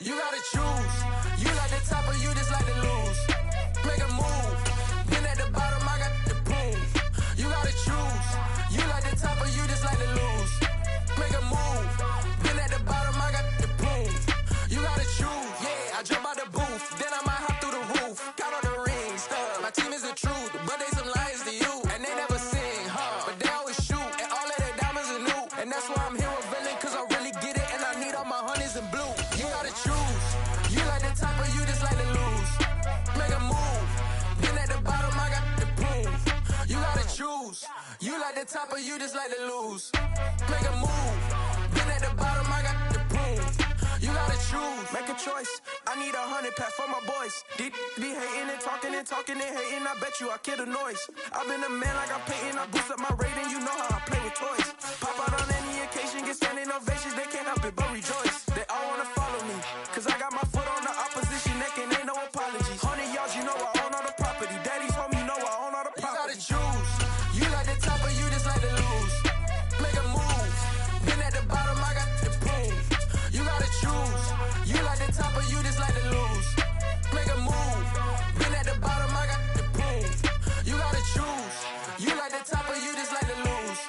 You gotta choose. You like the top or you just like to lose. Make a move. Been at the bottom, I got the boom. You gotta choose. You like the top or you just like to lose. Make a move. Been at the bottom, I got the boom. You gotta choose. Yeah, I jump out the booth. Then I might hop through the roof. Count on the rings. My team is the truth, but they some liars to you. And they never sing, but they always shoot. And all of their diamonds are new. And that's why I'm here with Villain, cause I really get it. And I need all my honeys in blue. You gotta choose. You like the top or you just like to lose. Make a move. Been at the bottom, I got the boom. You gotta choose. You like the top or you just like to lose. Make a move. Been at the bottom, I got the boom. You gotta choose. Make a choice. I need 100 pack for my boys. Deep be hating and talking and hating. I bet you I kill the noise. I've been a man like I'm painting. I boost up my rating. You know how I play with toys. Pop out on any occasion, get standing ovations. They can't help it but rejoice. They all wanna follow me, cause I got my foot on the opposition neck and ain't no apologies. 100 yards, you know I own all the property. Daddy's home, you know I own all the property. You gotta choose. You like the top or you just like to lose. Make a move. Been at the bottom, I got the boom. You gotta choose. You like the top or you just like to lose. Make a move. Been at the bottom, I got the boom. You gotta choose. You like the top or you just like to lose.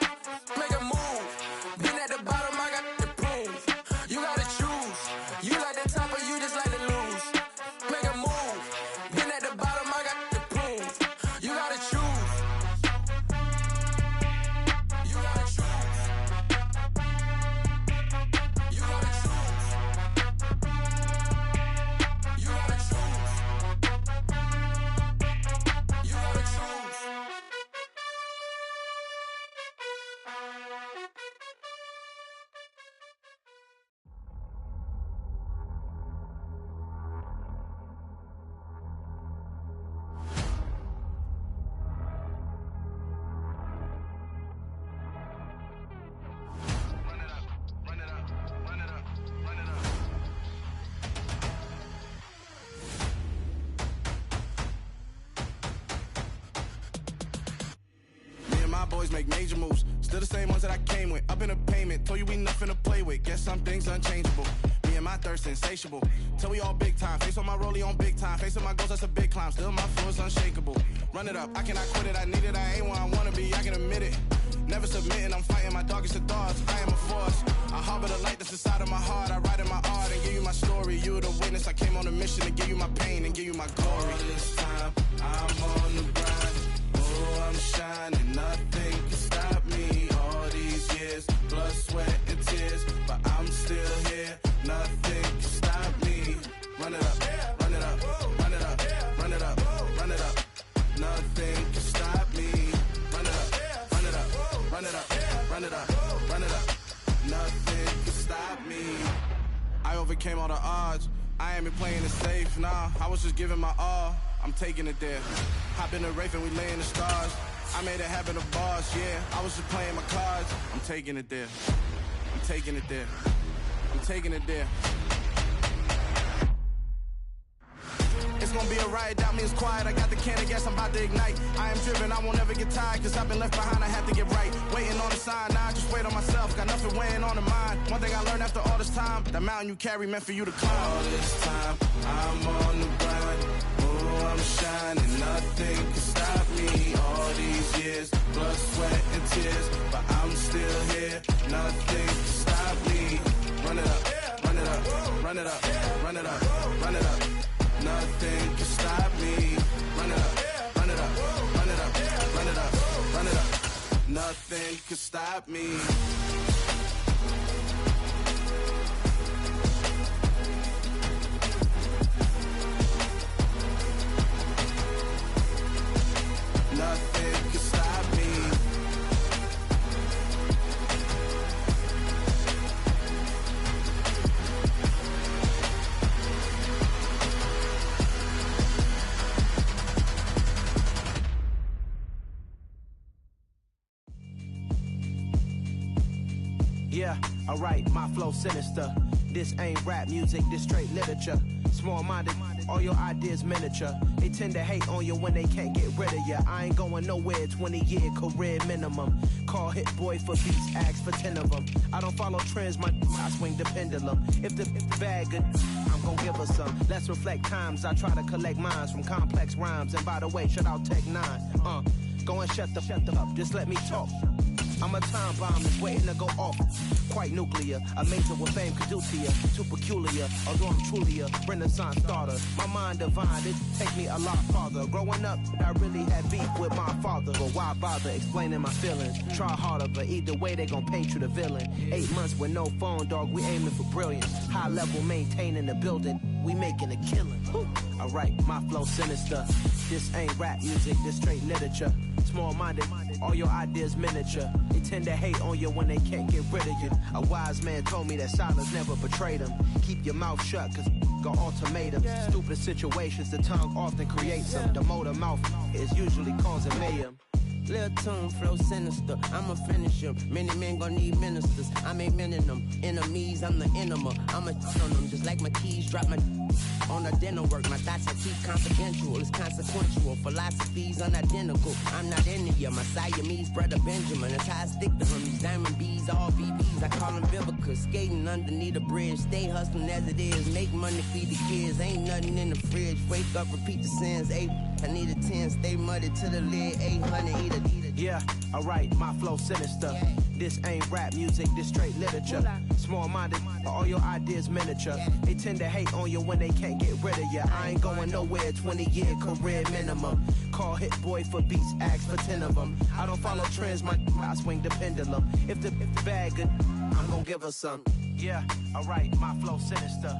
Make a move. Been at the bottom, I got the boom. You gotta choose. You like the top or you just like to lose. Make a move. Been at the bottom, I got the boom. You gotta choose. You gotta choose. You gotta choose. You gotta choose. You gotta choose. Me and my boys make major moves. Still the same ones that I came with. Up in a payment, told you we nothing to play with. Guess some things unchangeable. Me and my thirst insatiable. Till we all big time. Face on my rollie on big time. Facing my goals, that's a big climb. Still my flow is unshakable. Run it up, I cannot quit it. I need it, I ain't where I wanna be, I can admit it. Never submitting, I'm fighting my darkest of thoughts. I am a force. I harbor the light that's inside of my heart. I write in my art and give you my story. You the witness. I came on a mission to give you my pain and give you my glory. All this time, I'm on the grind. Oh, I'm shining. Nothing can stop me. All these years, blood, sweat, and tears. But I'm still here. Nothing can stop me. Run it up, run it up, run it up, run it up, run it up. Nothing can stop me. Run it up, run it up, run it up, run it up, run it up. Nothing can stop me. I overcame all the odds. I ain't been playing it safe, nah. I was just giving my all. I'm taking it there. Hop in the Wraith and we lay in the stars. I made it happen to boss, yeah. I was just playing my cards. I'm taking it there. I'm taking it there. I'm taking it there. it's gonna be a riot, doubt me it's quiet. I got the can of gas, I'm about to ignite. I am driven, I won't ever get tired, cause I've been left behind, I have to get right. Waiting on the sign, now I just wait on myself, got nothing weighing on the mind. One thing I learned after all this time, that mountain you carry meant for you to climb. All this time, I'm on the grind. Oh, I'm shining, nothing can stop me. All these years, blood, sweat, and tears, but I'm still here, nothing can stop me. Run it up, run it up, run it up, run it up, run it up. Nothing can stop me. Run it up, run it up, run it up, run it up, run it up. Nothing can stop me. Nothing can stop me. Yeah, alright, my flow sinister. This ain't rap music, this straight literature. Small-minded, all your ideas miniature. They tend to hate on you when they can't get rid of you. I ain't going nowhere, 20-year career minimum. Call Hit Boy for beats, ask for 10 of them. I don't follow trends, I swing the pendulum. If the bag good, I'm gon' give her some. Let's reflect times, I try to collect minds from complex rhymes. And by the way, shout out Tech 9. Go and shut the up, just let me talk. I'm a time bomb that's waiting to go off. Quite nuclear, amazing what fame could do to you. Too peculiar, although I'm truly a renaissance starter. My mind divine, it take me a lot farther. Growing up, I really had beef with my father. But why bother explaining my feelings? Try harder, but either way they gon' paint you the villain. 8 months with no phone, dog, we aiming for brilliance. High level maintaining the building, we making a killing. Alright, my flow sinister. This ain't rap music, this straight literature. Small-minded, all your ideas miniature. They tend to hate on you when they can't get rid of you. A wise man told me that silence never betrayed him. Keep your mouth shut, cause got ultimatums. Stupid situations, the tongue often creates them. The motor mouth is usually causing mayhem. Lil' tune, flow sinister, I'ma finish him. Many men gon' need ministers, I'm aiming them. Enemies, I'm the enema, I'ma on them. Just like my keys, drop my on the dinner work. My thoughts I keep confidential, it's consequential. Philosophies unidentical, I'm not into you. My Siamese brother Benjamin, that's how I stick to him. These diamond bees, all BBs, I call them Vivica. Skating underneath a bridge, stay hustling as it is. Make money, feed the kids, ain't nothing in the fridge. Wake up, repeat the sins, I need a 10, stay muddy to the lid, 800, eat a. Yeah, alright, my flow sinister. This ain't rap music, this straight literature. Small-minded, all your ideas miniature. They tend to hate on you when they can't get rid of you. I ain't going nowhere, 20-year career minimum. Call Hit Boy for beats, ask for 10 of them. I don't follow trends, I swing the pendulum. If the bag good, I'm gon' give her some. Yeah, alright, my flow sinister.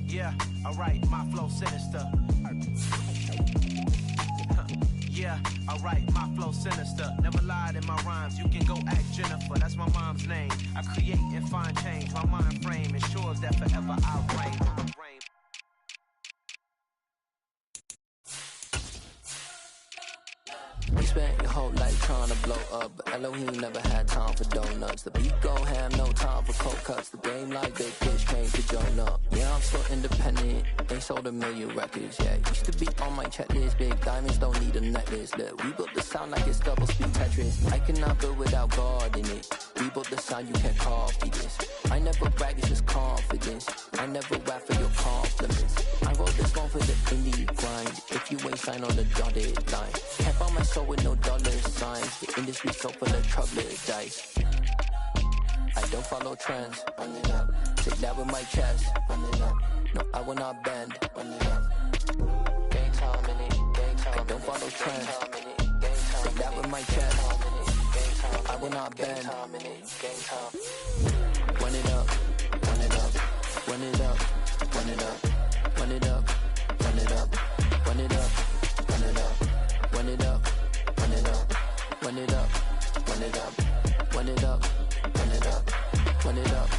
Yeah, alright, my flow sinister. Yeah, alright, my flow sinister. Never lied in my rhymes, you can go ask Jennifer, that's my mom's name. I create and find change, my mind frame ensures that forever I reign. You spent your whole life trying to blow up, but Elohim never had time for donuts. The beat go ham, no time for cold cuts. The game like big bitch came to join up. Yeah, I'm still independent, they sold 1 million records. Yeah, used to be on my checklist, big diamonds don't need a necklace. Look, we built the sound like it's double speed Tetris. I cannot build without God in it. We built the sound, you can't copy this. I never brag, it's just confidence. I never rap for your compliments. I wrote this one for the indie grind. If you ain't signed on the dotted line, can't buy my soul with no dollar signs. The industry so full of troubled dice. I don't follow trends. Take that with my chest. No, I will not bend. Gang time in it. I don't follow trends. Take that with my chest. I will not bend. Run it up, run it up, run it up, run it up, run it up, run it up, run it up, run it up, run it up, run it up, run it up, run it up, run it up, run it up, run it up.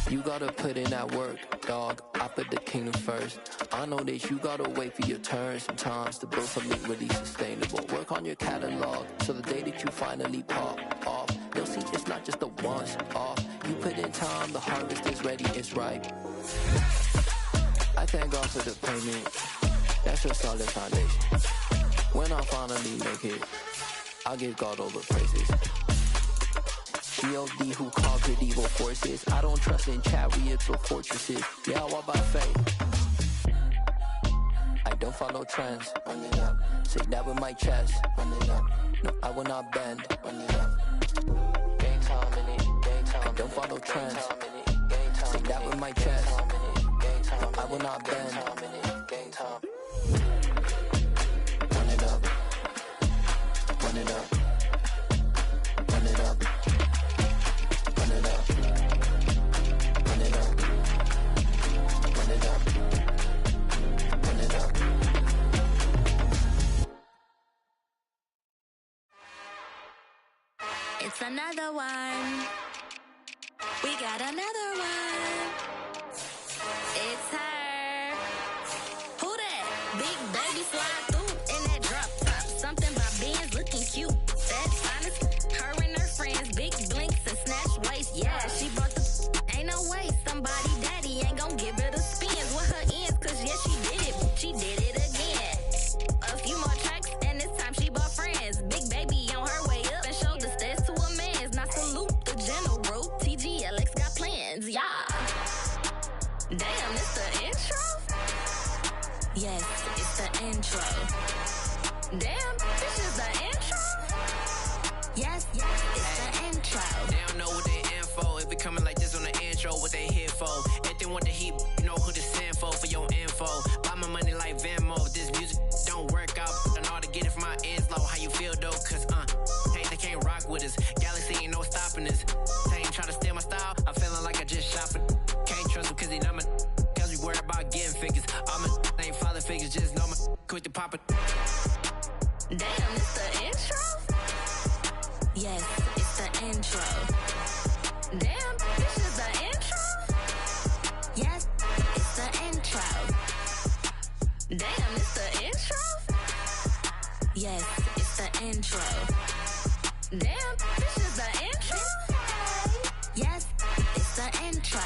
You gotta put in that work, dog. I put the kingdom first. I know that you gotta wait for your turn sometimes to build something really sustainable. Work on your catalog, so the day that you finally pop off, you'll see it's not just a once off. You put in time, the harvest is ready, it's ripe. off of the payment. That's your solid foundation. When I finally make it, I'll give God all the praises. G.O.D. who conquered evil forces. I don't trust in chariots or fortresses. Yeah, I walk by faith. I don't follow trends. Run it up. Say that with my chest. Run it up. No, I will not bend. Run it up. Game time in it. Game time. I don't follow trends. Say that with my chest. No, I will not bend. Game time. Run it up. Run it up. Run it up. Run it up. Run it up. Run it up. Run it up. It's another one. We got another one. It's her. Who that? Big baby slide through in that drop top. Something about Benz looking cute. That's honest. Her and her friends, big blinks and snatch waist. Yeah, she brought the. Ain't no way somebody daddy ain't gon' give her the spins with her ends. Cause yeah, she did it. She did it again. A few more tracks and this time she bought friends. Big baby on her way up and showed the stairs to a man's. Now salute the general. TGLX got plans, yeah. Damn, it's the intro? Yes, it's the intro. Damn, this is the intro? Yes, it's the intro. They don't know what they info. If it coming like this on the intro, what they here for? If they want the heat, you know who to send for your info. Buy my money like Venmo. This music don't work out. And all to get it from my ends low. How you feel though? Cause they can't rock with us. Galaxy ain't no stopping us. They ain't trying to steal my style. I'm feeling like I just shot for. Can't trust him cause he not my. Cause we worried about getting figures. All my ain't father figures. Just know my quit the pop it. Damn, it's the intro? Yes, it's the intro. Damn, this is the intro? Yes, it's the intro. Damn, it's the intro? Yes, it's the intro. Damn, this is the intro? Yes, it's the intro.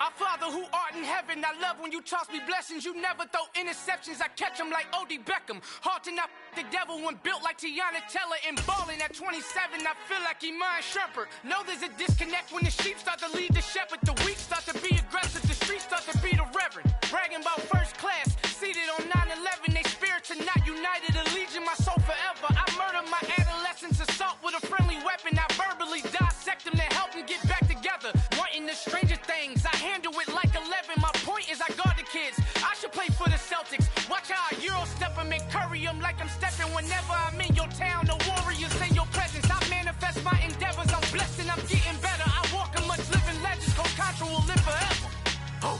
Our Father who art in heaven, I love when you toss me blessings. You never throw interceptions, I catch them like O.D. Beckham. Hard to not the devil when built like Tiana Teller. And balling at 27, I feel like Iman Shumpert. Know there's a disconnect when the sheep start to lead the shepherd. The weak start to be aggressive, the streets start to be the reverend. Bragging about first class, seated on 9/11. They spirits are not united, a legion, my soul forever. I murder my adolescence, assault with a friendly weapon. I verbally dissect them to help them get back together. Wanting the stranger things, I handle it like 11. My point is I guard the kids. I should play for the Celtics. Watch how I Euro step them and curry them like I'm stepping. Whenever I'm in your town, the Warriors in your presence. I manifest my endeavors. I'm blessed and I'm getting better. I walk amongst living legends. Coach Contra will live forever. Oh.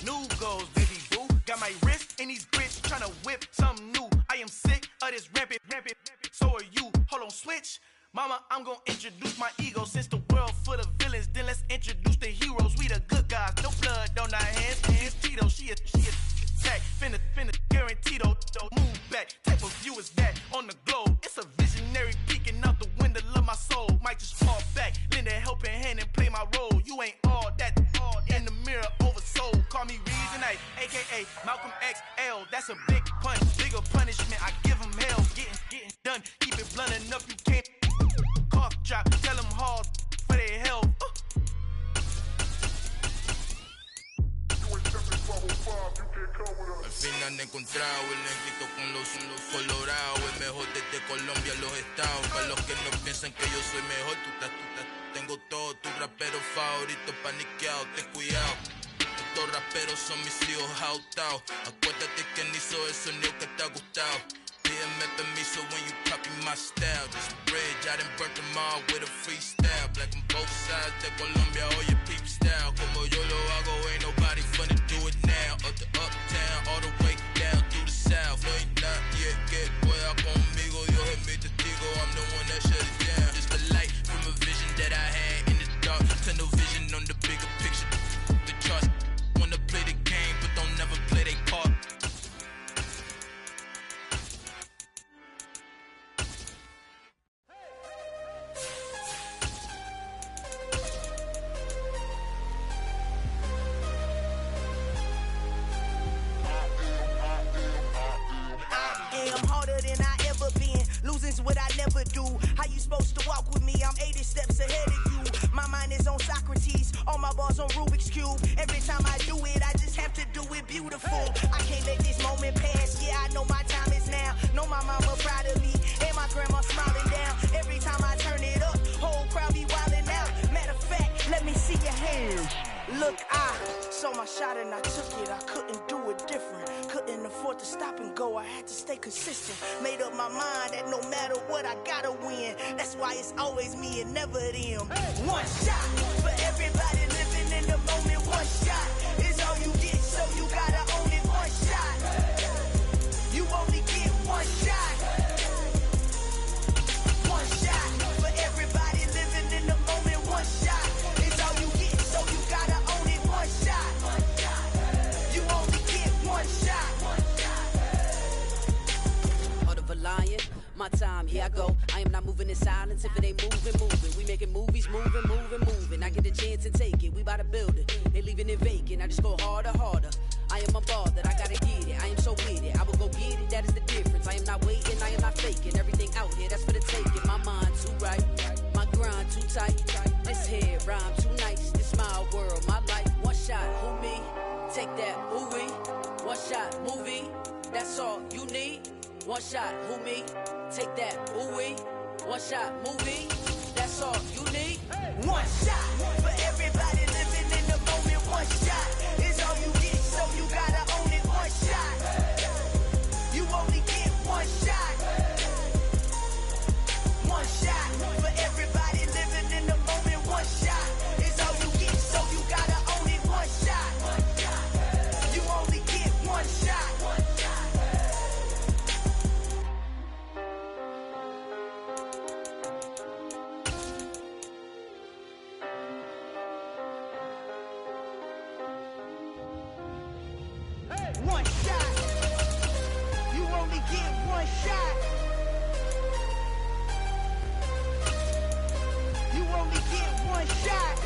New goals, baby boo. Got my wrist in these grits, tryna whip something new. I am sick of this rampant. So are you. Hold on, switch. Mama, I'm gonna introduce my ego. Since the world full of villains, then let's introduce the heroes. We the good guys, no blood on our hands. It's Tito, she a tag. Finna, guaranteed, move back. Type of view is that on the globe. It's a visionary peeking out the window of my soul. Might just fall back, lend a helping hand and play my role. You ain't all that in the mirror oversold. Call me Reasonite, aka Malcolm XL. That's a big punch, bigger punishment. I give him hell, getting done. Keep it blunt enough, you can't cough drop. Tell them hard for their health. Al fin han encontrado el negrito con los colorados, el mejor desde Colombia, los estados. Para los que no piensan que yo soy mejor, tengo todo, tu rapero favorito paniqueado, ten cuidado. Estos raperos son mis hijos jautados. Acuérdate que ni hizo el sonido que te ha gustado. Pídeme permiso when you copy my style. This bridge, I done burnt them all with a freestyle. Black on both sides de Colombia, oye peep style. Como yo lo hago, ain't nobody finna do it now. Up to uptown, all YouTube. Every time I do it, I just have to do it beautiful. I can't let this moment pass. Yeah, I know my time is now. Know my mama proud of me, and my grandma smiling down. Every time I turn it up, whole crowd be wildin' out. Matter of fact, let me see your hands. Look, I saw my shot and I took it. I couldn't do it different. Couldn't afford to stop and go. I had to stay consistent. Made up my mind that no matter what, I gotta win. That's why it's always me and never them. One shot for everybody living in the moment. One shot is all you get, so you gotta own it. One shot. You only get one shot. One shot for everybody living in the moment. One shot is all you get, so you gotta own it. One shot. You only get one shot. Heart of a lion, my time, here I go. I am not moving in silence if it ain't moving. We making movies, moving. I get a chance to take it, we bout to build it. They leaving it vacant, I just go harder. I am a ball that I gotta get it. I am so with it, I will go get it, that is the difference. I am not waiting, I am not faking. Everything out here, that's for the taking. My mind too right, my grind too tight. This here rhyme too nice, this my world, my life. One shot, who me? Take that, who we? One shot, movie, that's all you need. One shot, who me? Take that, who we? One shot, movie, that's all you need. One shot for everybody living in the moment. One shot is all you get, so you gotta own it. One shot. You only get one shot. One shot for everybody living in the moment. One shot is all you get, so you gotta own it. One shot. You only get one shot. One shot. You only get one shot. You only get one shot.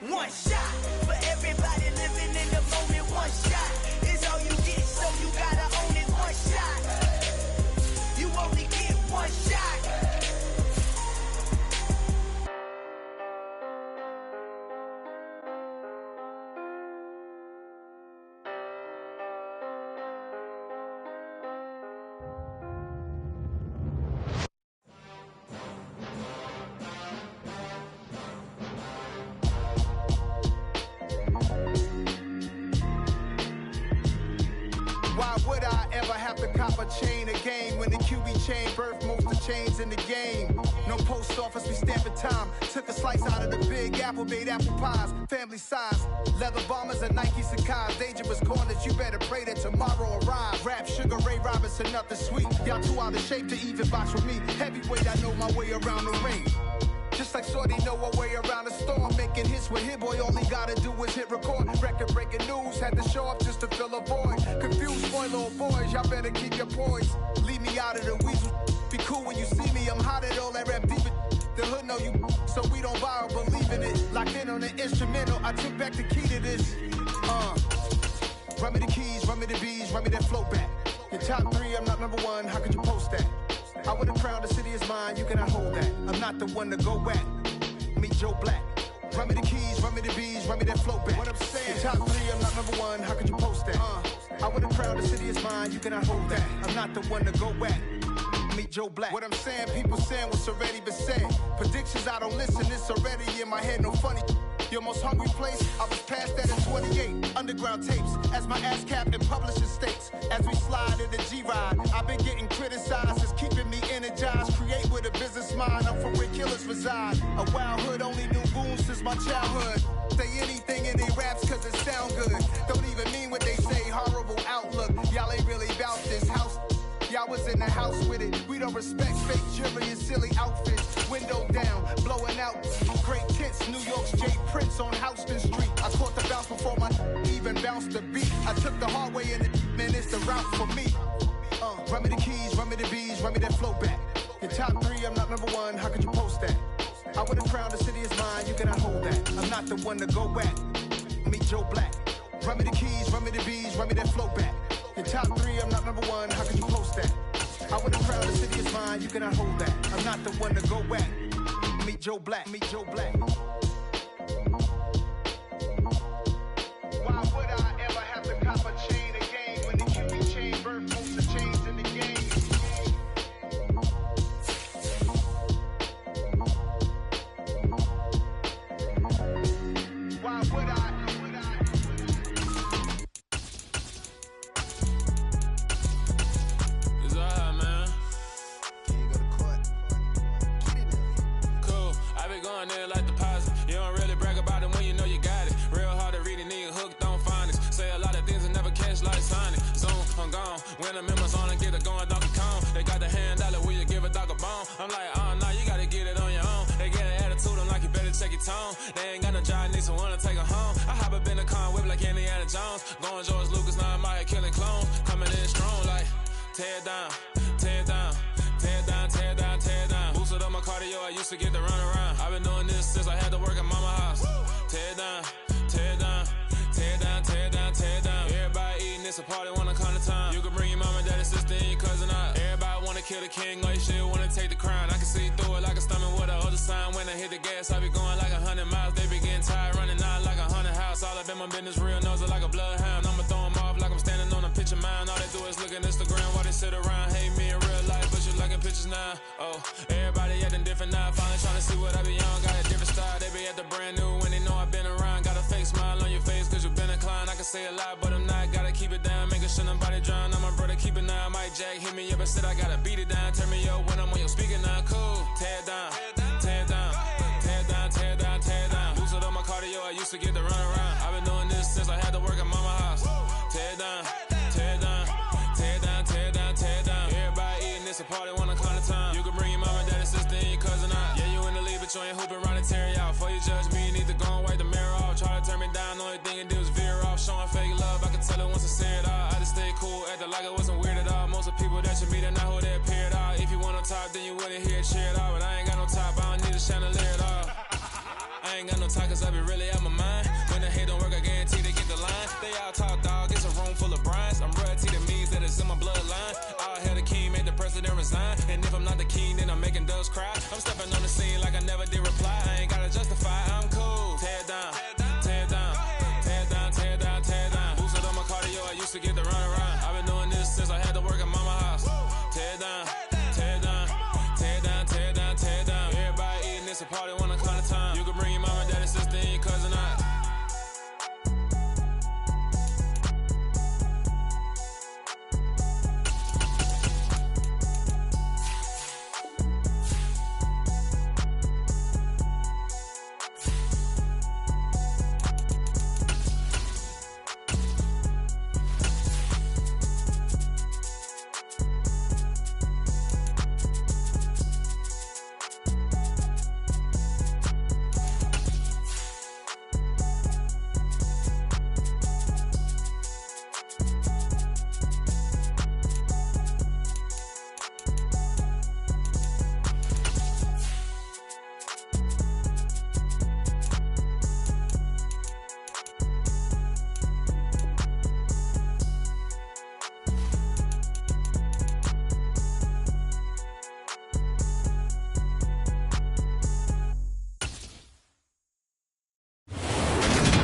One shot for everybody living in the moment. One shot is all you get, so you gotta own it. One shot. You only get one shot. Why would I ever have to cop a chain again when the QB chain birthed most of the chains in the game? No post office, we stamping time. Took a slice out of the big apple, made apple pies, family size. Leather bombers and Nike Sacai's. Dangerous corners, you better pray that tomorrow arrives. Rap, Sugar Ray Robinson, nothing sweet. Y'all too out of shape to even box with me. Heavyweight, I know my way around the ring. Just like Shorty know her way around the storm. Making hits with Hit Boy, all he gotta do is hit record. Record breaking news, had to show up just to fill a void. Confused boy, little boys, y'all better keep your poise. Leave me out of the weasel. Be cool when you see me, I'm hot at all that rap deep. The hood know you, so we don't borrow, believe in it. Locked in on the instrumental, I took back the key to this. Run me the keys, run me the bees, run me that flow back. Your top three, I'm not number one, how could you post that? I would have crowned the city is mine, you cannot hold that. I'm not the one to go back. Meet Joe Black. Run me the keys, run me the bees, run me that flow back. What I'm saying, top three, I'm not number one, how could you post that? I would have crowned the city is mine, you cannot hold that. I'm not the one to go back. Meet Joe Black. What I'm saying, people saying what's already been said. Predictions, I don't listen, it's already in my head, no funny. Your most hungry place, I was past that in 28. Underground tapes, as my ass cap in publishing states. As we slide in the G-Ride, I've been getting criticized, it's keeping me energized. Create with a business mind, I'm from where killers reside. A wild hood, only knew goons since my childhood. Say anything in they raps cause it sound good. Don't even mean what they say, horrible outlook. Y'all ain't really about this house. Y'all was in the house with it. We don't respect fake jewelry and silly outfits. Window down, blowing out. Great tits, New York's J. Prince on Houston Street. I caught the bounce before my even bounced the beat. I took the hard way in the man, it's the route for me. Run me the keys, run me the bees, run me that flow back. Your top three, I'm not number one, how could you post that? I would have crowned the city is mine, you cannot hold that. I'm not the one to go back. Meet Joe Black. Run me the keys, run me the bees, run me that flow back. Your top three, I'm not number one, how could you post that? I would have crowned the city is mine, you cannot hold that. I'm not the one to go back. Meet Joe Black, meet Joe Black. Anaconda whip like Indiana Jones. Going George Lucas, now I'm out here killing clones. Coming in strong like tear down, tear down, tear down, tear down, tear down. Boosted up my cardio, I used to get to run around. I've been doing this since I had to work at mama house. Tear down, tear down, tear down, tear down, tear down. Everybody eating, it's a party, wanna come to time. You can bring your mama, daddy, sister, and your cousin out. Everybody wanna kill the king, or you shit wanna take the crown. I can see through it like a stomach with a other sign. When I hit the gas, I be going like 100 miles. They be getting tired, running out like 100 house. All up in my business, real nose like a bloodhound. I'ma throw 'em off like I'm standing on a picture mound. All they do is look at Instagram while they sit around. Hate me in real life, but you liking pictures now. Oh, everybody acting different now. Finally trying to see what I be on. Got a different style, they be at the brand new when they know I've been around. Got a fake smile on your face cause you been inclined. I can say a lot, but I'm not. Gotta keep it down, making sure nobody drown. I'm my brother, keep it now. Mike Jack hit me up and said I gotta beat it down. Turn me up when I'm on your speaker now. Cool, tear down, tear down, tear down, tear down, tear down. Boosted up my cardio, I used to get to run around. I've been doing this since I had to work at mama house. Tear down, tear down, tear down, tear down, tear down. Everybody eating, it's a party, wanna come to time. You can bring your mama, daddy, sister, and your cousin out. Yeah, you in the lead, but you ain't hooping, running, tearing out. Before you judge me, you need to go and wipe the mirror off. Try to turn me down, the only thing you do is veer off. Showing fake love, I can tell it once I see it all. I just stay cool, acting like it wasn't weird at all. Most of the people that you meet are not who they appear at all. If you want on top, then you wouldn't hear it cheer at all. But I ain't got no top, I don't need a chandelier at all. I ain't got no time cause I be really out my mind. When the hate don't work, I guarantee they get the line. They all talk dog, it's a room full of brinds. I'm royalty, that means that it's in my bloodline. All hail the king, made the president resign. And if I'm not the king, then I'm making doves cry. I'm stepping on the scene like I never did reply. I ain't gotta justify, I'm cool. Tear down, tear down, tear down, tear down, tear down. Boosted up my cardio, I used to get to run around. I've been doing this since I had to work at mama house. Tear down, tear down, tear down, tear down, tear down. Everybody eating, it's a party, wanna come to time. You can bring your mama, daddy, sister, and your cousin out.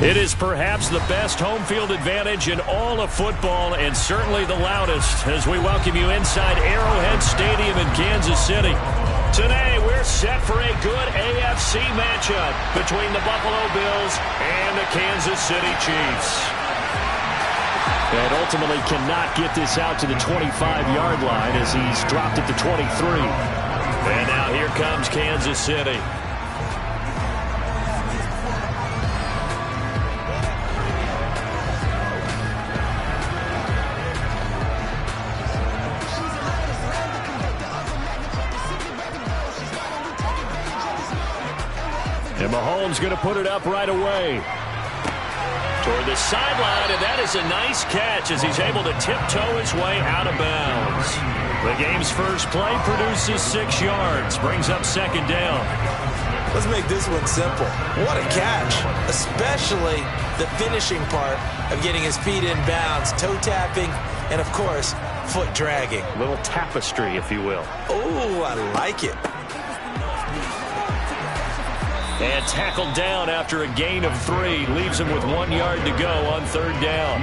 It is perhaps the best home field advantage in all of football and certainly the loudest as we welcome you inside Arrowhead Stadium in Kansas City. Today we're set for a good AFC matchup between the Buffalo Bills and the Kansas City Chiefs. And ultimately cannot get this out to the 25-yard line as he's dropped at the 23. And now here comes Kansas City. And Mahomes going to put it up right away. Toward the sideline, and that is a nice catch as he's able to tiptoe his way out of bounds. The game's first play produces 6 yards, brings up second down. Let's make this one simple. What a catch, especially the finishing part of getting his feet in bounds, toe tapping, and of course, foot dragging. A little tapestry, if you will. Oh, I like it. And tackled down after a gain of 3. Leaves him with 1 yard to go on third down.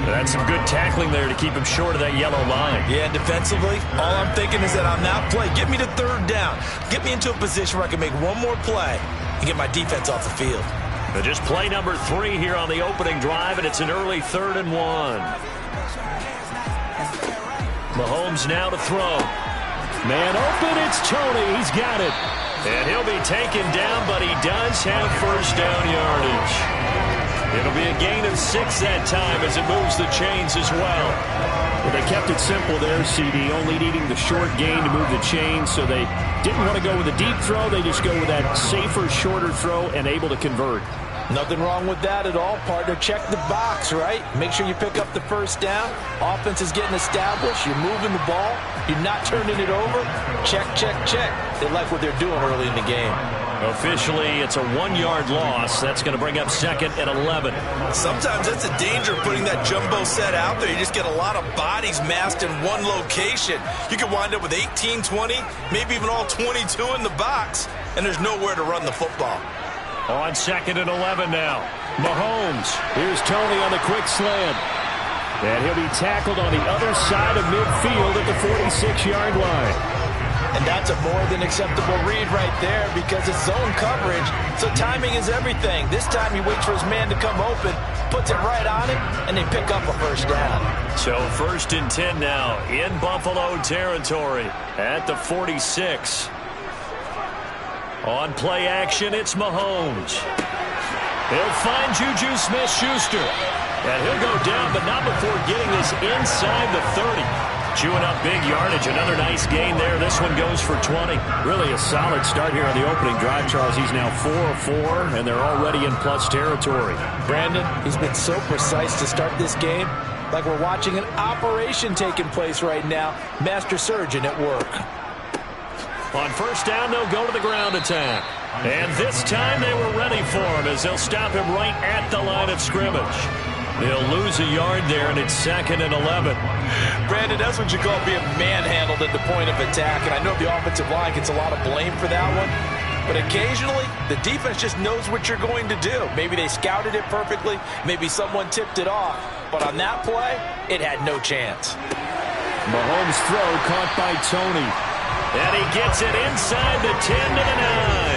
That's some good tackling there to keep him short of that yellow line. Yeah, defensively, all I'm thinking is that on that play, get me to third down. Get me into a position where I can make one more play and get my defense off the field. But just play number 3 here on the opening drive, and it's an early 3rd and 1. Mahomes now to throw. Man open, it's Tony. He's got it. And he'll be taken down, but he does have first down yardage. It'll be a gain of 6 that time as it moves the chains as well. Well, they kept it simple there, CD, only needing the short gain to move the chains, so they didn't want to go with a deep throw. They just go with that safer, shorter throw and able to convert. Nothing wrong with that at all, partner. Check the box, right? Make sure you pick up the first down. Offense is getting established. You're moving the ball. You're not turning it over. Check, check, check. They like what they're doing early in the game. Officially, it's a 1-yard loss. That's going to bring up 2nd and 11. Sometimes that's the danger of putting that jumbo set out there. You just get a lot of bodies massed in one location. You could wind up with 18, 20, maybe even all 22 in the box, and there's nowhere to run the football. On 2nd and 11 now. Mahomes. Here's Tony on the quick slant. And he'll be tackled on the other side of midfield at the 46-yard line. And that's a more than acceptable read right there because it's zone coverage, so timing is everything. This time he waits for his man to come open, puts it right on him, and they pick up a first down. So 1st and 10 now in Buffalo territory at the 46. On play action, it's Mahomes. He'll find Juju Smith-Schuster. And he'll go down, but not before getting this inside the 30. Chewing up big yardage. Another nice gain there. This one goes for 20. Really a solid start here on the opening drive, Charles. He's now 4 of 4, and they're already in plus territory. Brandon, he's been so precise to start this game. Like we're watching an operation taking place right now. Master surgeon at work. On first down, they'll go to the ground attack. And this time they were ready for him as they'll stop him right at the line of scrimmage. They'll lose a yard there, and it's 2nd and 11. Brandon, that's what you call being manhandled at the point of attack. And I know the offensive line gets a lot of blame for that one. But occasionally, the defense just knows what you're going to do. Maybe they scouted it perfectly. Maybe someone tipped it off. But on that play, it had no chance. Mahomes' throw caught by Tony. And he gets it inside the 10 to the 9.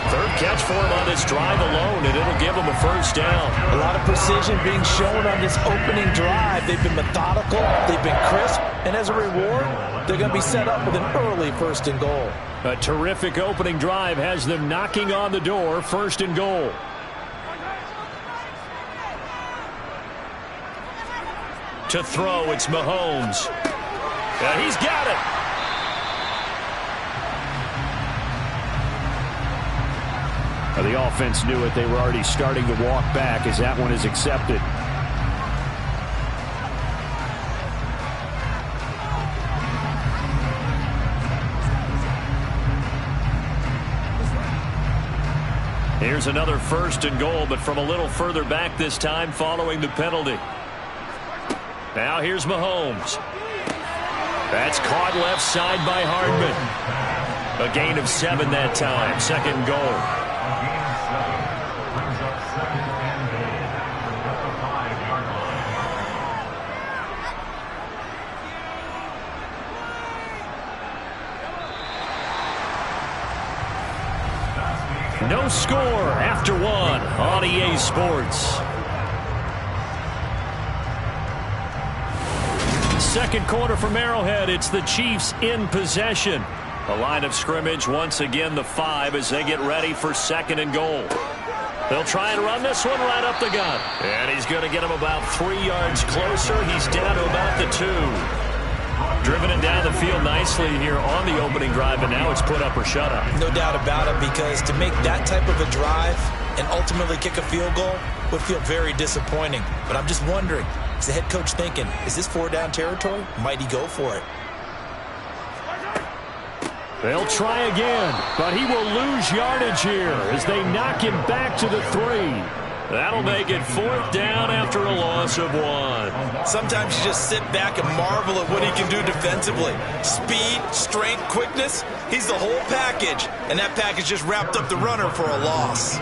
Third catch for him on this drive alone, and it'll give him a first down. A lot of precision being shown on this opening drive. They've been methodical, they've been crisp, and as a reward, they're going to be set up with an early 1st and goal. A terrific opening drive has them knocking on the door, 1st and goal. To throw, it's Mahomes. And he's got it. The offense knew it. They were already starting to walk back as that one is accepted. Here's another 1st and goal, but from a little further back this time following the penalty. Now here's Mahomes. That's caught left side by Hardman. A gain of 7 that time. 2nd goal. No score after 1 on EA Sports. Second quarter from Arrowhead. It's the Chiefs in possession. The line of scrimmage once again the 5 as they get ready for 2nd and goal. They'll try and run this one right up the gut. And he's going to get him about 3 yards closer. He's down to about the 2. Driven it down the field nicely here on the opening drive, and now it's put up or shut up. No doubt about it, because to make that type of a drive and ultimately kick a field goal would feel very disappointing. But I'm just wondering, is the head coach thinking, is this 4-down territory? Might he go for it? They'll try again, but he will lose yardage here as they knock him back to the 3. That'll make it 4th down after a loss of 1. Sometimes you just sit back and marvel at what he can do defensively. Speed, strength, quickness, he's the whole package. And that package just wrapped up the runner for a loss.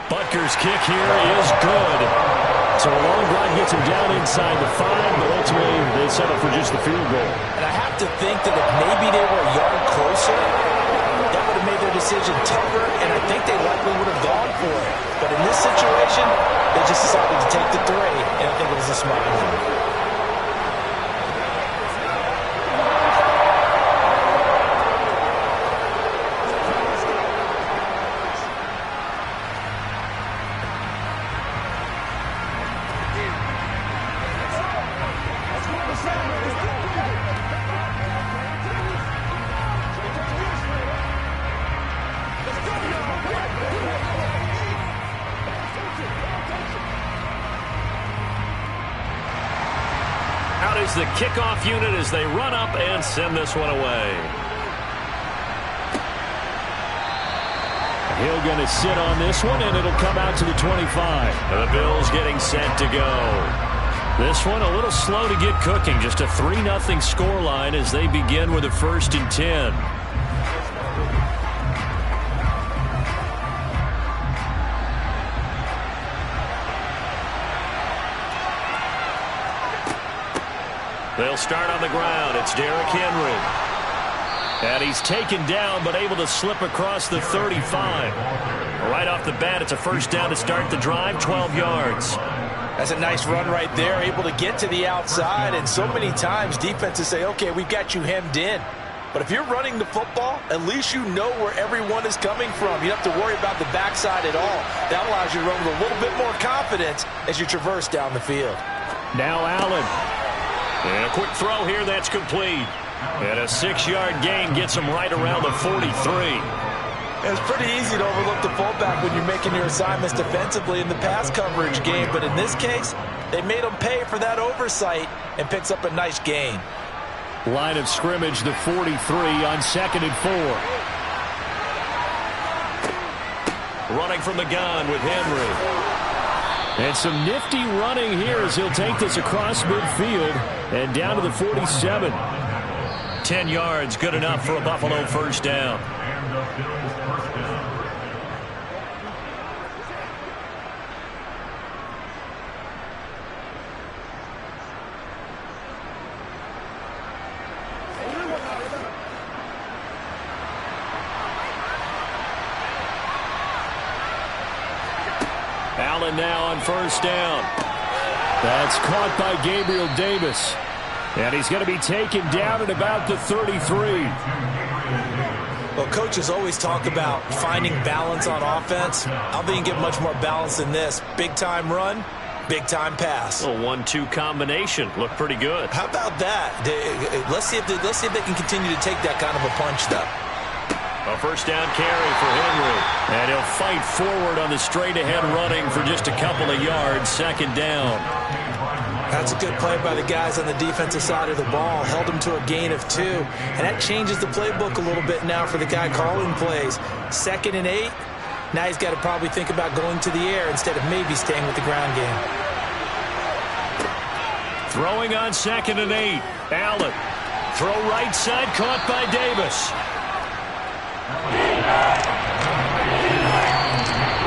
Butker's kick here is good. So a long drive gets him down inside the 5, but ultimately they settle for just the field goal. And I have to think that if maybe they were a yard closer, that would have made their decision tougher, and I think they likely would have gone for it. But in this situation, they just decided to take the 3, and I think it was a smart move. is the kickoff unit as they run up and send this one away. Hill going to sit on this one, and it'll come out to the 25. And the Bills getting set to go. This one a little slow to get cooking. Just a 3-0 scoreline as they begin with a 1st and 10. They'll start on the ground. It's Derrick Henry. And he's taken down, but able to slip across the 35. Right off the bat, it's a 1st down to start the drive, 12 yards. That's a nice run right there, able to get to the outside. And so many times defenses say, okay, we've got you hemmed in. But if you're running the football, at least you know where everyone is coming from. You don't have to worry about the backside at all. That allows you to run with a little bit more confidence as you traverse down the field. Now Allen. And a quick throw here, that's complete. And a 6-yard gain gets him right around the 43. It's pretty easy to overlook the fullback when you're making your assignments defensively in the pass coverage game. But in this case, they made him pay for that oversight and picks up a nice gain. Line of scrimmage, the 43 on 2nd and 4. Running from the gun with Henry. And some nifty running here as he'll take this across midfield and down to the 47. 10 yards, good enough for a Buffalo 1st down. Allen now on 1st down. That's caught by Gabriel Davis. And he's going to be taken down at about the 33. Well, coaches always talk about finding balance on offense. I don't think you get much more balance than this. Big-time run, big-time pass. A 1-2 combination. Looked pretty good. How about that? Let's see if they can continue to take that kind of a punch, though. A 1st down carry for Henry. And he'll fight forward on the straight-ahead running for just a couple of yards. 2nd down. That's a good play by the guys on the defensive side of the ball. Held him to a gain of 2. And that changes the playbook a little bit now for the guy calling plays. 2nd and 8. Now he's got to probably think about going to the air instead of maybe staying with the ground game. Throwing on 2nd and 8. Allen. Throw right side, caught by Davis.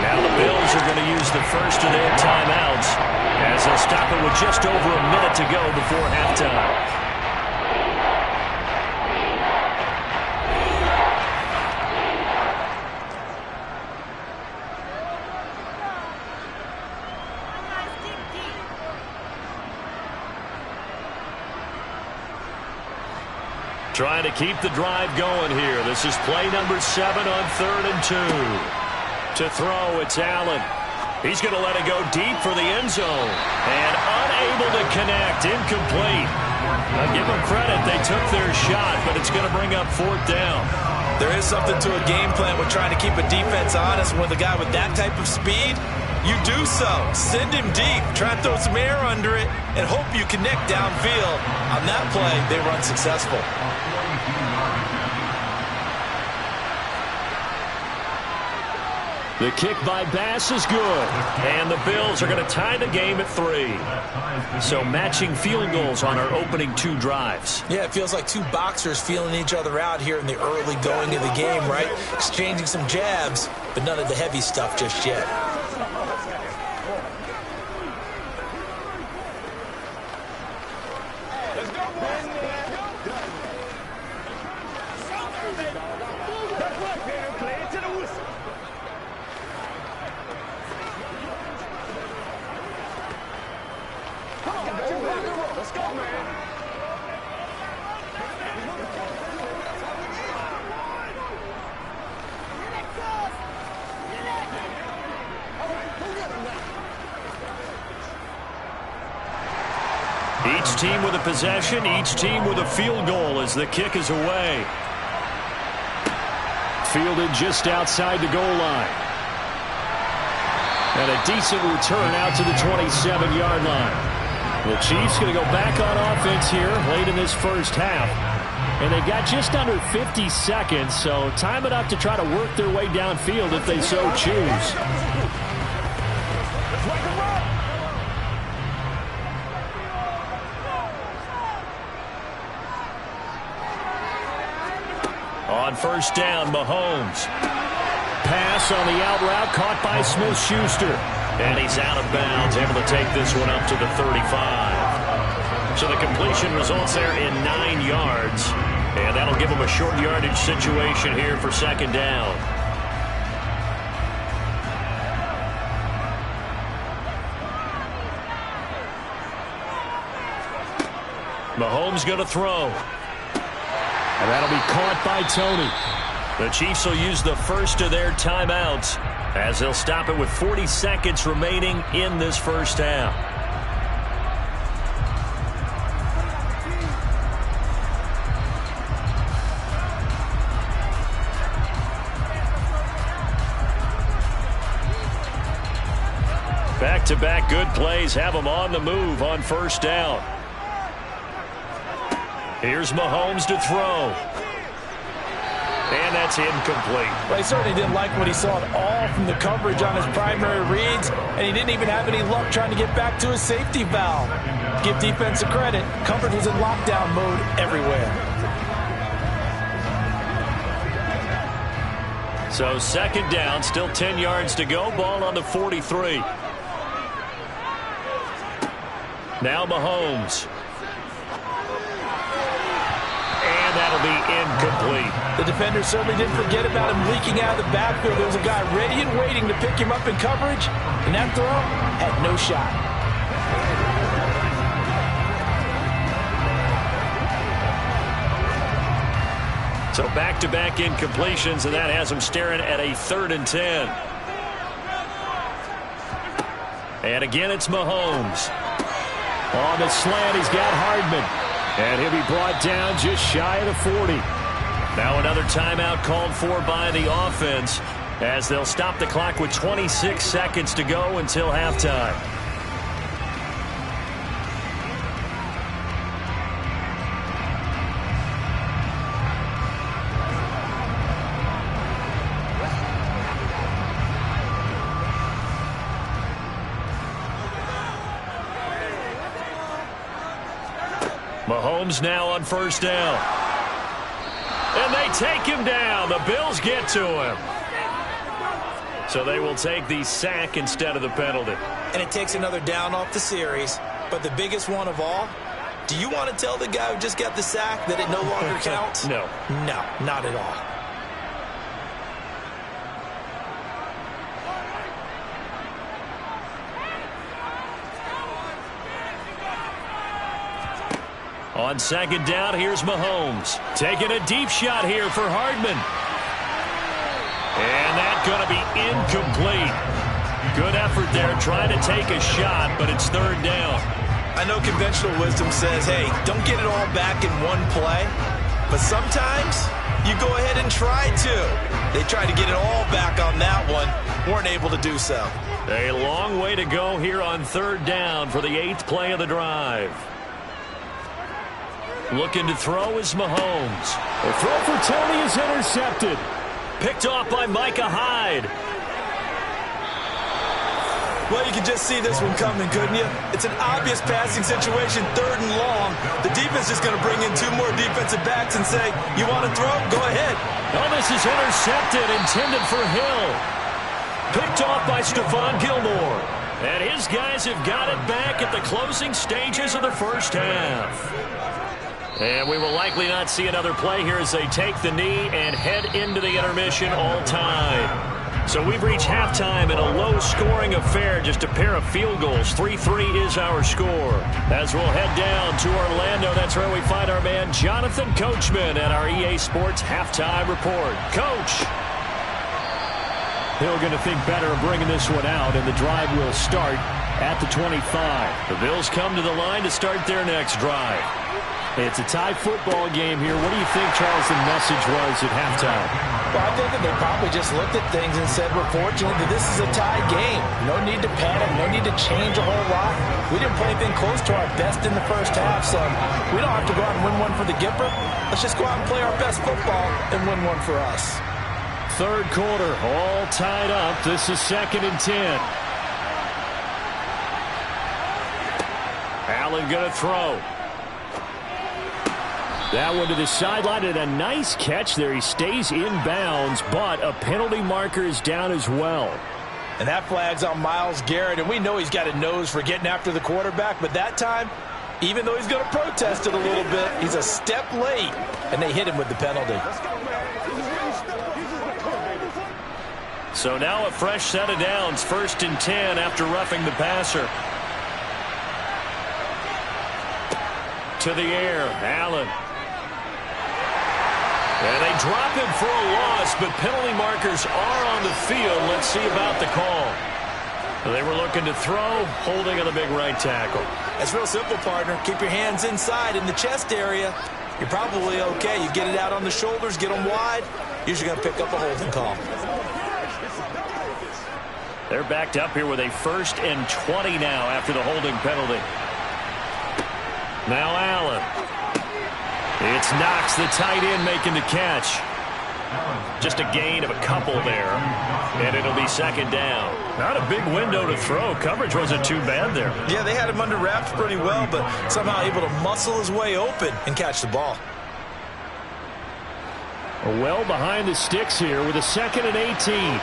Now the Bills are going to use the first of their timeouts as they'll stop it with just over a minute to go before halftime. Trying to keep the drive going here. This is play number 7 on 3rd and 2. To throw, it's Allen. He's going to let it go deep for the end zone. And unable to connect. Incomplete. Now give them credit. They took their shot, but it's going to bring up 4th down. There is something to a game plan with trying to keep a defense honest. With a guy with that type of speed, you do so. Send him deep. Try and throw some air under it and hope you connect downfield. On that play, they run successful. The kick by Bass is good. And the Bills are going to tie the game at 3. So matching field goals on our opening 2 drives. Yeah, it feels like 2 boxers feeling each other out here in the early going of the game, right? Exchanging some jabs, but none of the heavy stuff just yet. Each team with a possession, each team with a field goal as the kick is away. Fielded just outside the goal line. And a decent return out to the 27-yard line. The Chiefs going to go back on offense here late in this first half. And they've got just under 50 seconds, so time enough to try to work their way downfield if they so choose. On first down, Mahomes. Pass on the out route, caught by Smith-Schuster. And he's out of bounds, able to take this one up to the 35. So the completion results there in 9 yards. And that'll give him a short yardage situation here for second down. Mahomes going to throw. And that'll be caught by Tony. The Chiefs will use the first of their timeouts as they'll stop it with 40 seconds remaining in this first half. Back-to-back good plays have them on the move on first down. Here's Mahomes to throw. And that's incomplete. Well, he certainly didn't like what he saw at all from the coverage on his primary reads, and he didn't even have any luck trying to get back to his safety valve. Give defense a credit. Coverage was in lockdown mode everywhere. So second down, still 10 yards to go. Ball on the 43. Now Mahomes. And that'll be incomplete. The defender certainly didn't forget about him leaking out of the backfield. There was a guy ready and waiting to pick him up in coverage, and that throw had no shot. So back-to-back incompletions, and that has him staring at a 3rd and 10. And again, it's Mahomes. On the slant, he's got Hardman. And he'll be brought down just shy of the 40. Now another timeout called for by the offense as they'll stop the clock with 26 seconds to go until halftime. Mahomes now on first down. And they take him down. The Bills get to him. So they will take the sack instead of the penalty. And it takes another down off the series. But the biggest one of all, do you want to tell the guy who just got the sack that it no longer counts? No. No, not at all. On second down, here's Mahomes. Taking a deep shot here for Hardman. And that's going to be incomplete. Good effort there trying to take a shot, but it's 3rd down. I know conventional wisdom says, hey, don't get it all back in one play. But sometimes you go ahead and try to. They tried to get it all back on that one. Weren't able to do so. A long way to go here on 3rd down for the 8th play of the drive. Looking to throw is Mahomes. The throw for Tony is intercepted. Picked off by Micah Hyde. Well, you can just see this one coming, couldn't you? It's an obvious passing situation, 3rd and long. The defense is going to bring in 2 more defensive backs and say, you want to throw? Go ahead. Oh, this is intercepted, intended for Hill. Picked off by Stephon Gilmore. And his guys have got it back at the closing stages of the first half. And we will likely not see another play here as they take the knee and head into the intermission all tied. So we've reached halftime in a low-scoring affair, just a pair of field goals. 3-3 is our score. As we'll head down to Orlando, that's where we find our man Jonathan Coachman at our EA Sports Halftime Report. Coach. Hill going to think better of bringing this one out, and the drive will start at the 25. The Bills come to the line to start their next drive. It's a tie football game here. What do you think, Charles, the message was at halftime? Well, I think that they probably just looked at things and said, we're fortunate that this is a tie game. No need to panic, no need to change a whole lot. We didn't play anything close to our best in the first half, so we don't have to go out and win one for the Gipper. Let's just go out and play our best football and win one for us. Third quarter, all tied up. This is 2nd and 10. Allen going to throw. That one to the sideline, and a nice catch there. He stays in bounds, but a penalty marker is down as well. And that flag's on Myles Garrett, and we know he's got a nose for getting after the quarterback, but that time, even though he's going to protest it a little bit, he's a step late, and they hit him with the penalty. So now a fresh set of downs, 1st and 10 after roughing the passer. To the air, Allen. And they drop him for a loss, but penalty markers are on the field. Let's see about the call. They were looking to throw, holding on the big right tackle. That's real simple, partner. Keep your hands inside in the chest area. You're probably okay. You get it out on the shoulders, get them wide. Usually going to pick up a holding call. They're backed up here with a 1st and 20 now after the holding penalty. Now Allen. It's Knox, the tight end, making the catch. Just a gain of a couple there, and it'll be 2nd down. Not a big window to throw. Coverage wasn't too bad there. Yeah, they had him under wraps pretty well, but somehow able to muscle his way open and catch the ball. Well behind the sticks here with a 2nd and 18.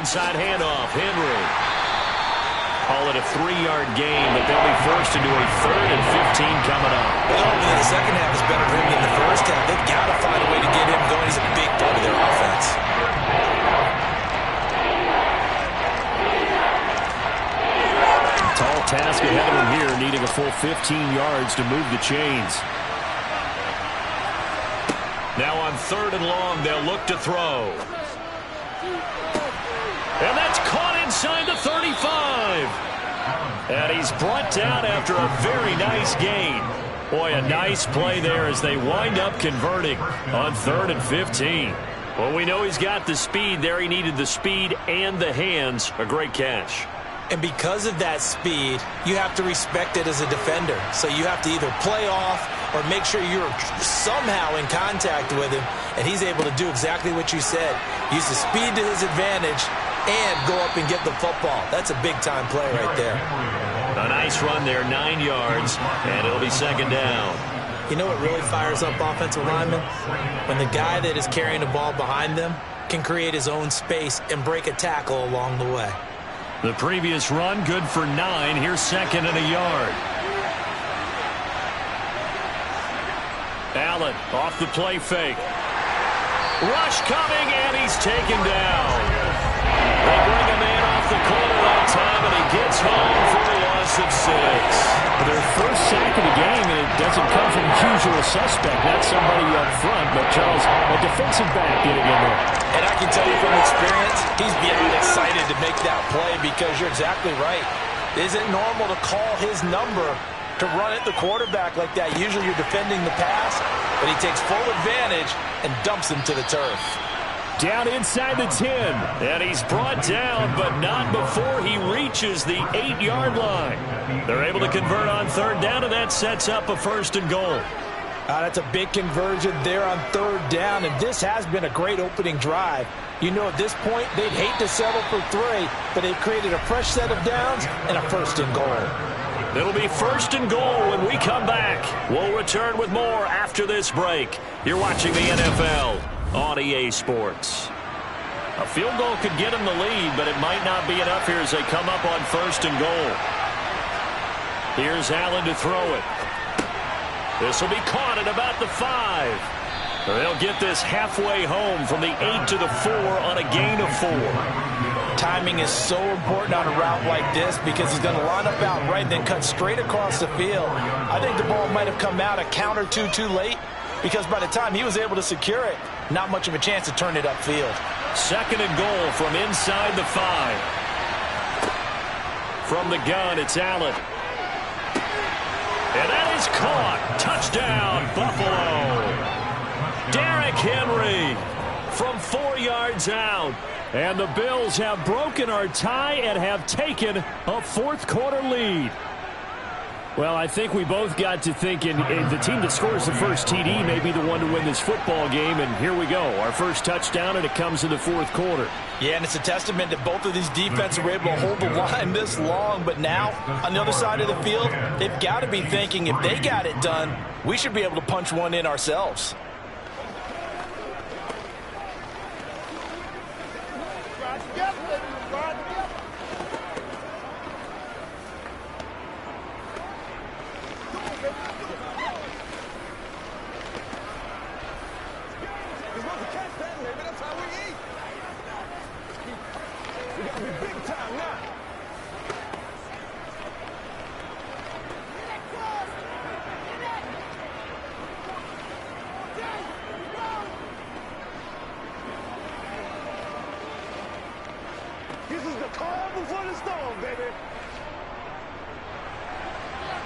Inside handoff, Henry. Call it a 3-yard gain, but they'll be forced into a 3rd and 15 coming up. Well, the second half is better for him than the first half. They've got to find a way to get him going. He's a big part of their offense. Tall task ahead of him here, needing a full 15 yards to move the chains. Now on 3rd and long, they'll look to throw. And that's caught inside the 35. And he's brought down after a very nice gain. Boy, a nice play there as they wind up converting on 3rd and 15. Well, we know he's got the speed there. He needed the speed and the hands. A great catch. And because of that speed, you have to respect it as a defender. So you have to either play off or make sure you're somehow in contact with him. And he's able to do exactly what you said. Use the speed to his advantage and go up and get the football. That's a big-time play right there. A nice run there, 9 yards, and it'll be 2nd down. You know what really fires up offensive linemen? When the guy that is carrying the ball behind them can create his own space and break a tackle along the way. The previous run, good for 9. Here's 2nd and a yard. Allen off the play fake. Rush coming, and he's taken down. They bring him in off the corner that time, and he gets home for a loss of 6. Their first sack of the game, and it doesn't come from the usual suspect, not somebody up front, but Charles, a defensive back getting in there. And I can tell you from experience, he's beyond excited to make that play because you're exactly right. It isn't normal to call his number to run at the quarterback like that. Usually you're defending the pass, but he takes full advantage and dumps him to the turf. Down inside the 10, and he's brought down, but not before he reaches the 8-yard line. They're able to convert on 3rd down, and that sets up a 1st and goal. That's a big conversion there on 3rd down, and this has been a great opening drive. You know, at this point, they'd hate to settle for 3, but they've created a fresh set of downs and a 1st and goal. It'll be 1st and goal when we come back. We'll return with more after this break. You're watching the NFL on EA Sports. A field goal could get him the lead, but it might not be enough here as they come up on 1st and goal. Here's Allen to throw it. This will be caught at about the 5. They'll get this halfway home from the 8 to the 4 on a gain of 4. Timing is so important on a route like this because he's going to line up out right and then cut straight across the field. I think the ball might have come out a count or two too late because by the time he was able to secure it, not much of a chance to turn it upfield. 2nd and goal from inside the 5. From the gun, it's Allen. And that is caught. Touchdown, Buffalo. Derrick Henry from 4 yards out. And the Bills have broken our tie and have taken a fourth-quarter lead. Well, I think we both got to thinking the team that scores the first TD may be the one to win this football game, and here we go. Our first touchdown, and it comes in the fourth quarter. Yeah, and it's a testament that both of these defenses were able to hold the line this long, but now, on the other side of the field, they've got to be thinking if they got it done, we should be able to punch one in ourselves.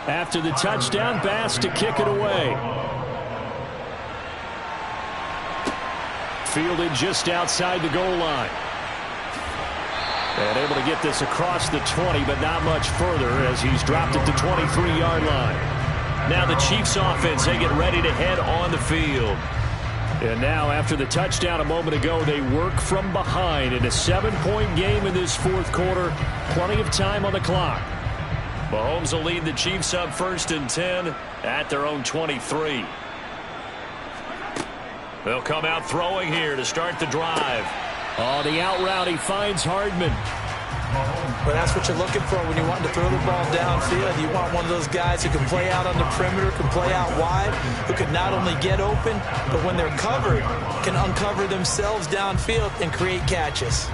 After the touchdown, Bass to kick it away. Fielded just outside the goal line. And able to get this across the 20, but not much further as he's dropped it to 23-yard line. Now the Chiefs offense, they get ready to head on the field. And now after the touchdown a moment ago, they work from behind in a 7-point game in this fourth quarter. Plenty of time on the clock. Mahomes will lead the Chiefs up 1st and 10 at their own 23. They'll come out throwing here to start the drive. Oh, the out route, he finds Hardman. Well, that's what you're looking for when you want to throw the ball downfield. You want one of those guys who can play out on the perimeter, can play out wide, who can not only get open, but when they're covered, can uncover themselves downfield and create catches.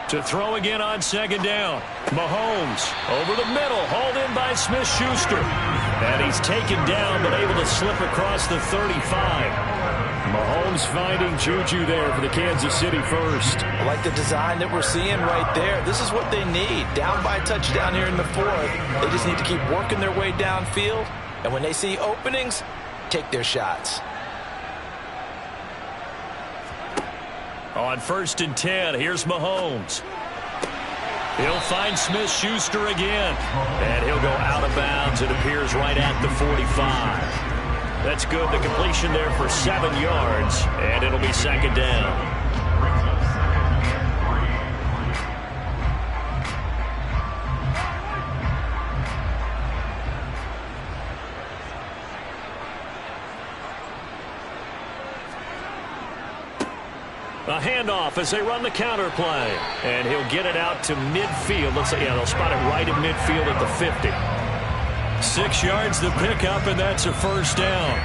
To throw again on 2nd down. Mahomes over the middle, hauled in by Smith-Schuster. And he's taken down, but able to slip across the 35. Mahomes finding Juju there for the Kansas City first. I like the design that we're seeing right there. This is what they need. Down by a touchdown here in the fourth. They just need to keep working their way downfield. And when they see openings, take their shots. On 1st and 10, here's Mahomes. He'll find Smith-Schuster again. And he'll go out of bounds, it appears, right at the 45. That's good. The completion there for 7 yards. And it'll be 2nd down. A handoff as they run the counter play. And he'll get it out to midfield. Looks like, yeah, they'll spot it right at midfield at the 50. 6 yards the pickup, and that's a 1st down.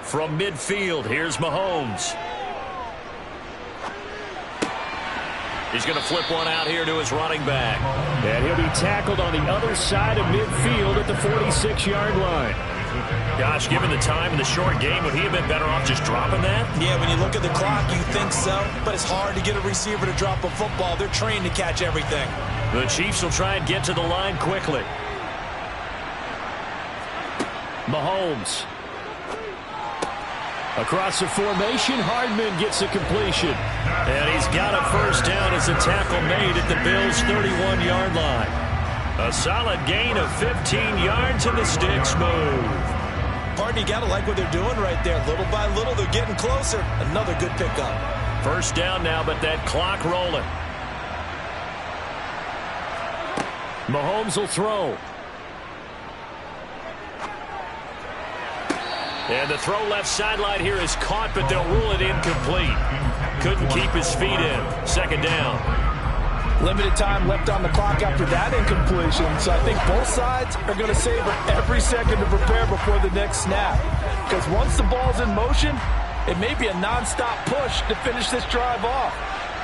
From midfield, here's Mahomes. He's going to flip one out here to his running back. And he'll be tackled on the other side of midfield at the 46-yard line. Gosh, given the time in the short game, would he have been better off just dropping that? Yeah, when you look at the clock, you think so. But it's hard to get a receiver to drop a football. They're trained to catch everything. The Chiefs will try and get to the line quickly. Mahomes. Across the formation, Hardman gets a completion. And he's got a 1st down as a tackle made at the Bills' 31-yard line. A solid gain of 15 yards and the sticks move. Pardon, you got to like what they're doing right there. Little by little, they're getting closer. Another good pickup. 1st down now, but that clock rolling. Mahomes will throw. And the throw left sideline here is caught, but they'll rule it incomplete. Couldn't keep his feet in. 2nd down. Limited time left on the clock after that incompletion, so I think both sides are going to savor every second to prepare before the next snap. Because once the ball's in motion, it may be a non-stop push to finish this drive off.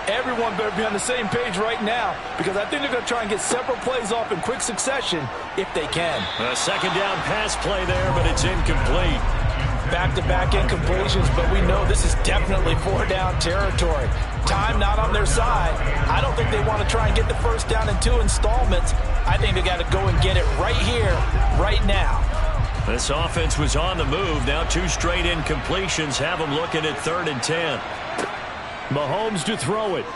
Everyone better be on the same page right now, because I think they're going to try and get several plays off in quick succession if they can. A second down pass play there, but it's incomplete. Back-to-back incompletions, but we know this is definitely 4-down territory. Time not on their side. I don't think they want to try and get the first down in 2 installments. I think they got to go and get it right here, right now. This offense was on the move. Now 2 straight incompletions have them looking at 3rd and 10. Mahomes to throw it.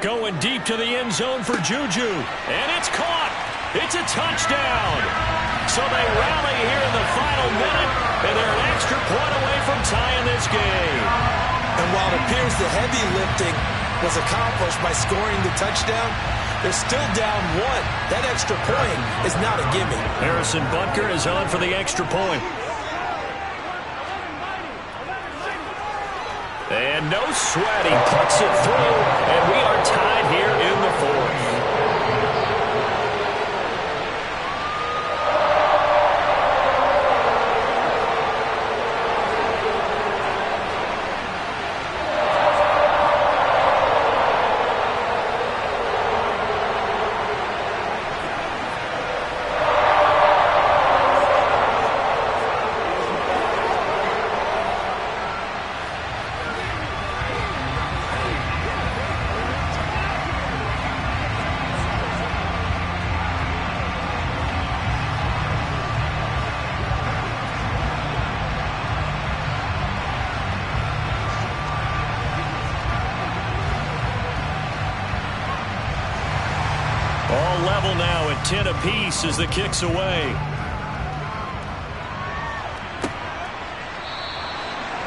Going deep to the end zone for Juju. And it's caught. It's a touchdown. So they rally here in the final minute, and they're an extra point away from tying this game. And while it appears the heavy lifting was accomplished by scoring the touchdown, they're still down 1. That extra point is not a gimme. Harrison Butker is on for the extra point. And no sweat, he puts it through, and we are tied here in the 4th. All level now at 10 apiece as the kick's away.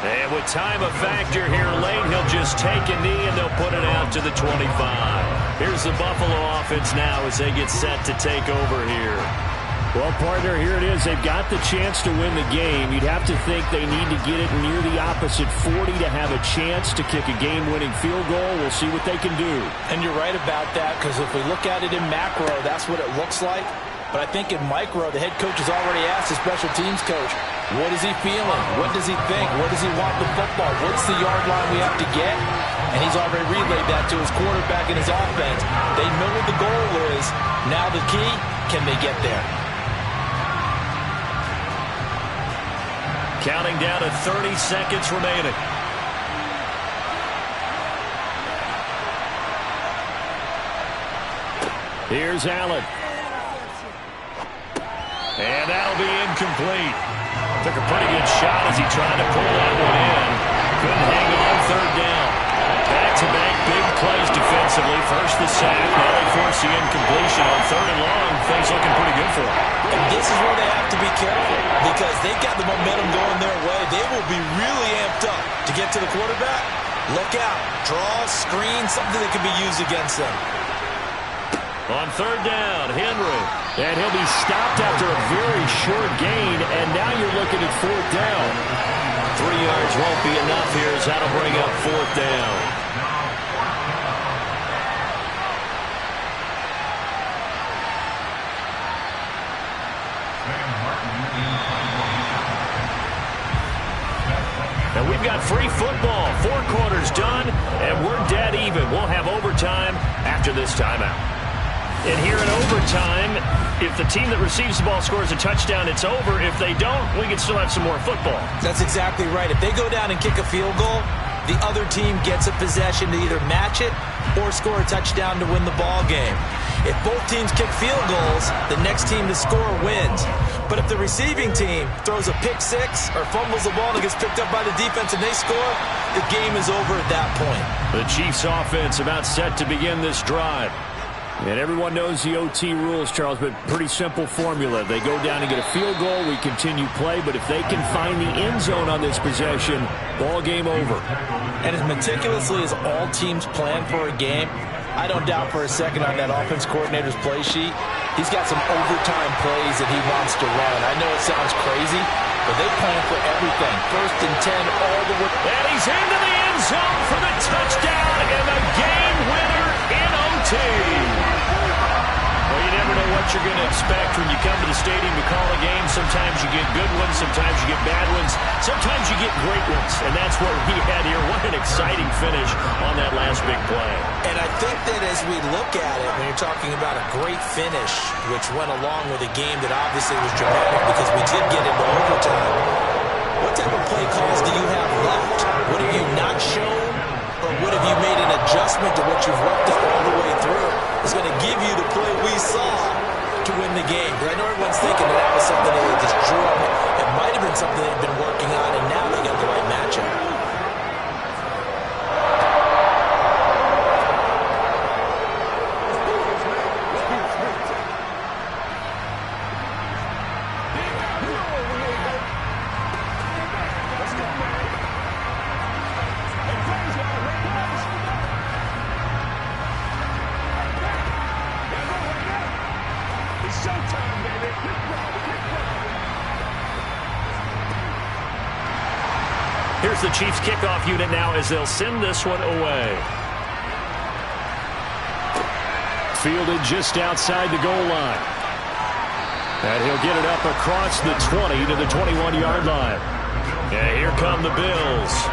And with time a factor here late, he'll just take a knee and they'll put it out to the 25. Here's the Buffalo offense now as they get set to take over here. Well, partner, here it is. They've got the chance to win the game. You'd have to think they need to get it near the opposite 40 to have a chance to kick a game-winning field goal. We'll see what they can do. And you're right about that, because if we look at it in macro, that's what it looks like. But I think in micro, the head coach has already asked the special teams coach, what is he feeling? What does he think? Where does he want the football? What's the yard line we have to get? And he's already relayed that to his quarterback and his offense. They know what the goal is. Now the key, can they get there? Counting down to 30 seconds remaining. Here's Allen. And that'll be incomplete. Took a pretty good shot as he tried to pull that one in. Couldn't hang on 3rd down. Back-to-back big plays defensively. First the sack, now they force the incompletion on 3rd and long. Things looking pretty good for them. And this is where they have to be careful, because they've got the momentum going their way. They will be really amped up to get to the quarterback. Look out. Draw, screen, something that can be used against them. On 3rd down, Henry. And he'll be stopped after a very short gain, and now you're looking at 4th down. 3 yards won't be enough here as that'll bring up 4th down. And we've got free football. 4 quarters done, and we're dead even. We'll have overtime after this timeout. And here in overtime, if the team that receives the ball scores a touchdown, it's over. If they don't, we can still have some more football. That's exactly right. If they go down and kick a field goal, the other team gets a possession to either match it or score a touchdown to win the ball game. If both teams kick field goals, the next team to score wins. But if the receiving team throws a pick six or fumbles the ball and gets picked up by the defense and they score, the game is over at that point. The Chiefs offense about set to begin this drive. And everyone knows the OT rules, Charles, but pretty simple formula. They go down and get a field goal, we continue play, but if they can find the end zone on this possession, ball game over. And as meticulously as all teams plan for a game, I don't doubt for a second on that offense coordinator's play sheet, he's got some overtime plays that he wants to run. I know it sounds crazy, but they plan for everything. 1st and 10 all the way. And he's into the end zone for the touchdown and the game winner in OT. Well, you never know what you're going to expect when you come to the stadium to call a game. Sometimes you get good ones, sometimes you get bad ones, sometimes you get great ones, and that's what he had here. What an exciting finish on that last big play. And I think that as we look at it, when you're talking about a great finish, which went along with a game that obviously was dramatic because we did get into overtime, what type of play calls do you have left? What have you not shown, or what have you made an adjustment to what you've worked up all the way through? Is going to give you the play we saw to win the game. But I know everyone's thinking that was something that they just drew up. It might have been something they've been working on, and now they got the right matchup. Here's the Chiefs kickoff unit now as they'll send this one away. Fielded just outside the goal line. And he'll get it up across the 20 to the 21-yard line. And here come the Bills.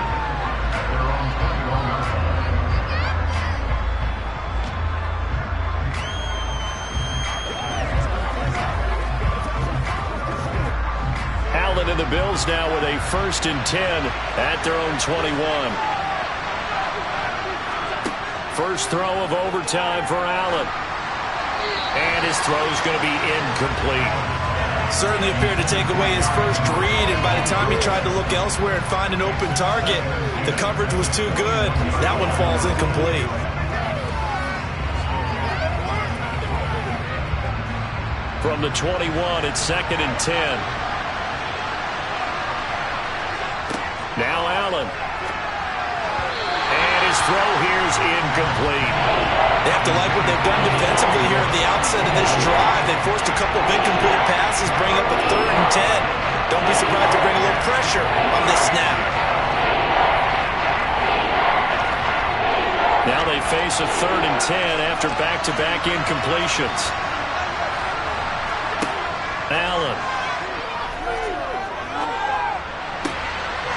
Allen and the Bills now with a 1st and 10 at their own 21. First throw of overtime for Allen. And his throw is going to be incomplete. Certainly appeared to take away his first read, and by the time he tried to look elsewhere and find an open target, the coverage was too good. That one falls incomplete. From the 21, it's 2nd and 10. Now Allen. And his throw here is incomplete. They have to like what they've done defensively here at the outset of this drive. They forced a couple of incomplete passes, bring up a 3rd and 10. Don't be surprised to bring a little pressure on this snap. Now they face a 3rd and 10 after back-to-back incompletions. Allen.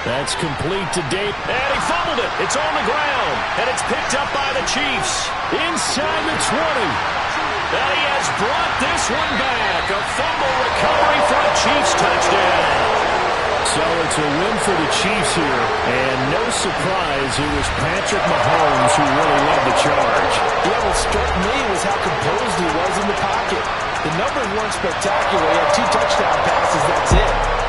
That's complete to Dave. And he fumbled it. It's on the ground. And it's picked up by the Chiefs. Inside the 20. And he has brought this one back. A fumble recovery for a Chiefs touchdown. So it's a win for the Chiefs here. And no surprise, it was Patrick Mahomes who really led the charge. Yeah, what struck me was how composed he was in the pocket. The numbers weren't spectacular. He had 2 touchdown passes, that's it.